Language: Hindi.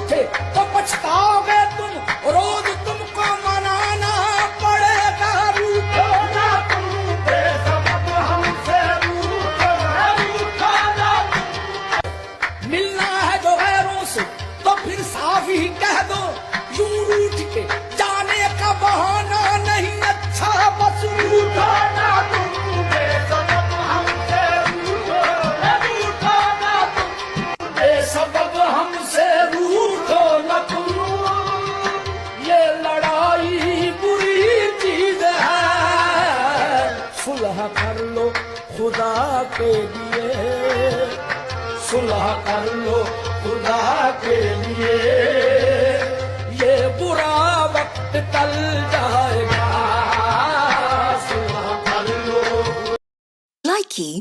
रूठे तो पछताओगे तुम, रोज तुमको मनाना पड़ेगा। रूठो ना तुम बेसबब हमसे, रूठो ना तुम। मिलना है जो गैरों से तो फिर साफ ही कह दो, यूं रूठ के जाने का बहाना नहीं अच्छा। बस रूठो ना तुम बेसबब हमसे, रूठो ना तुम बेसबब हमसे, रूठो न तुम। ये लड़ाई बुरी चीज है, सुलह कर लो खुदा के लिए, सुलह कर लो खुदा के लिए। ये बुरा वक्त टल जाएगा, सुलह कर लो। Likey